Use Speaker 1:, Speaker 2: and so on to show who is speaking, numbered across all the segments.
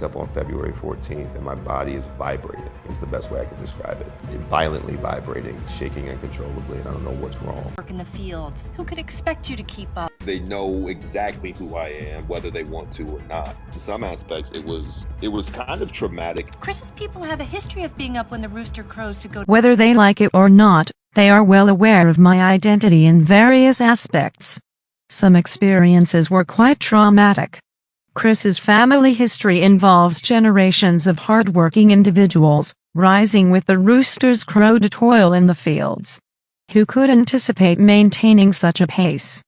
Speaker 1: Up on February 14th, and my body is vibrating, is the best way I can describe it. Violently vibrating, shaking uncontrollably, and I don't know what's wrong.
Speaker 2: Work in the fields. Who could expect you to keep up?
Speaker 3: They know exactly who I am, whether they want to or not. In some aspects, it was kind of traumatic.
Speaker 2: Chris's people have a history of being up when the rooster crows to go.
Speaker 4: Whether they like it or not, they are well aware of my identity in various aspects. Some experiences were quite traumatic. Chris's family history involves generations of hard-working individuals, rising with the rooster's crow to toil in the fields. Who could anticipate maintaining such a pace?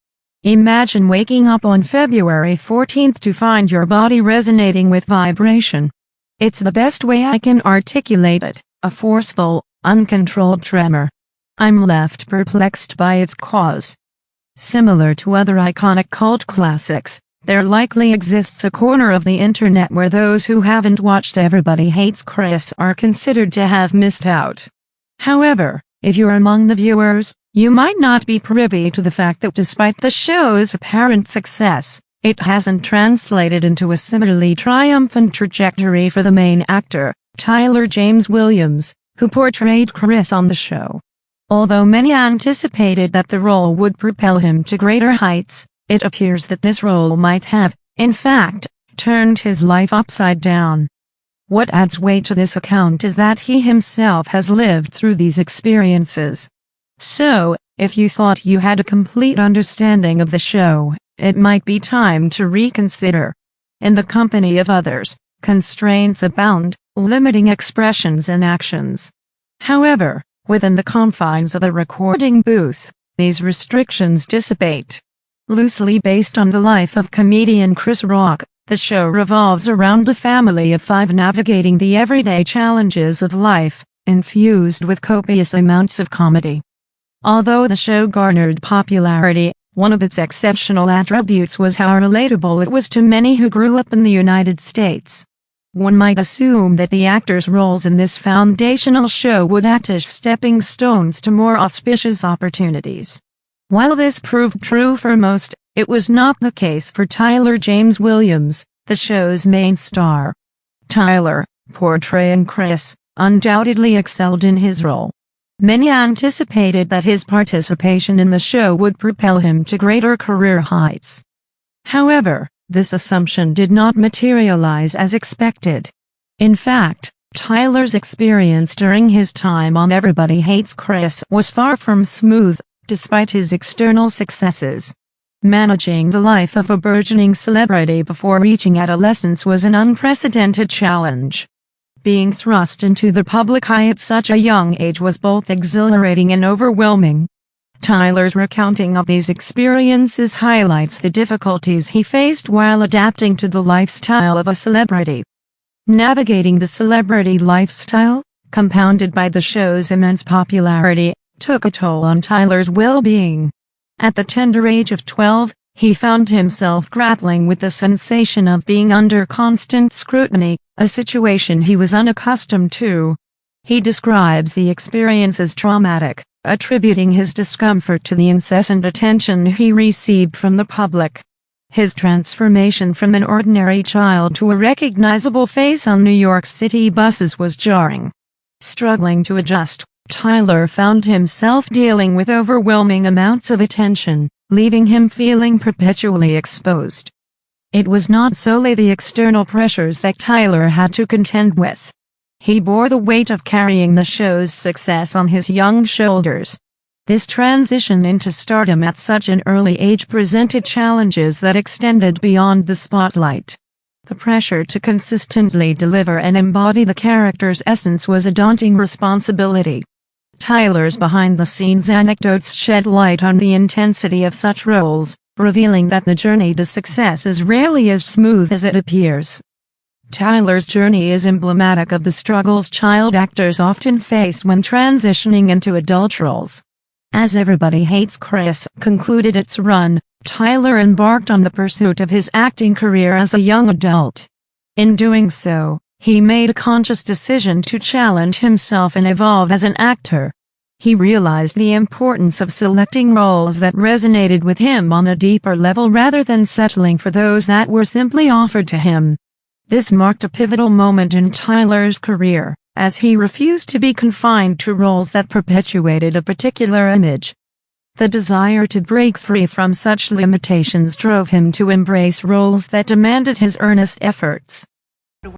Speaker 4: Imagine waking up on February 14th to find your body resonating with vibration. It's the best way I can articulate it, a forceful, uncontrolled tremor. I'm left perplexed by its cause. Similar to other iconic cult classics, there likely exists a corner of the internet where those who haven't watched Everybody Hates Chris are considered to have missed out. However, if you're among the viewers, you might not be privy to the fact that despite the show's apparent success, it hasn't translated into a similarly triumphant trajectory for the main actor, Tyler James Williams, who portrayed Chris on the show. Although many anticipated that the role would propel him to greater heights, it appears that this role might have, in fact, turned his life upside down. What adds weight to this account is that he himself has lived through these experiences. So, if you thought you had a complete understanding of the show, it might be time to reconsider. In the company of others, constraints abound, limiting expressions and actions. However, within the confines of a recording booth, these restrictions dissipate. Loosely based on the life of comedian Chris Rock, the show revolves around a family of 5 navigating the everyday challenges of life, infused with copious amounts of comedy. Although the show garnered popularity, one of its exceptional attributes was how relatable it was to many who grew up in the United States. One might assume that the actors' roles in this foundational show would act as stepping stones to more auspicious opportunities. While this proved true for most, it was not the case for Tyler James Williams, the show's main star. Tyler, portraying Chris, undoubtedly excelled in his role. Many anticipated that his participation in the show would propel him to greater career heights. However, this assumption did not materialize as expected. In fact, Tyler's experience during his time on Everybody Hates Chris was far from smooth, despite his external successes. Managing the life of a burgeoning celebrity before reaching adolescence was an unprecedented challenge. Being thrust into the public eye at such a young age was both exhilarating and overwhelming. Tyler's recounting of these experiences highlights the difficulties he faced while adapting to the lifestyle of a celebrity. Navigating the celebrity lifestyle, compounded by the show's immense popularity, took a toll on Tyler's well-being. At the tender age of 12, he found himself grappling with the sensation of being under constant scrutiny, a situation he was unaccustomed to. He describes the experience as traumatic, attributing his discomfort to the incessant attention he received from the public. His transformation from an ordinary child to a recognizable face on New York City buses was jarring. Struggling to adjust, Tyler found himself dealing with overwhelming amounts of attention, leaving him feeling perpetually exposed. It was not solely the external pressures that Tyler had to contend with. He bore the weight of carrying the show's success on his young shoulders. This transition into stardom at such an early age presented challenges that extended beyond the spotlight. The pressure to consistently deliver and embody the character's essence was a daunting responsibility. Tyler's behind-the-scenes anecdotes shed light on the intensity of such roles, revealing that the journey to success is rarely as smooth as it appears. Tyler's journey is emblematic of the struggles child actors often face when transitioning into adult roles. As Everybody Hates Chris concluded its run, Tyler embarked on the pursuit of his acting career as a young adult. In doing so, he made a conscious decision to challenge himself and evolve as an actor. He realized the importance of selecting roles that resonated with him on a deeper level rather than settling for those that were simply offered to him. This marked a pivotal moment in Tyler's career, as he refused to be confined to roles that perpetuated a particular image. The desire to break free from such limitations drove him to embrace roles that demanded his earnest efforts.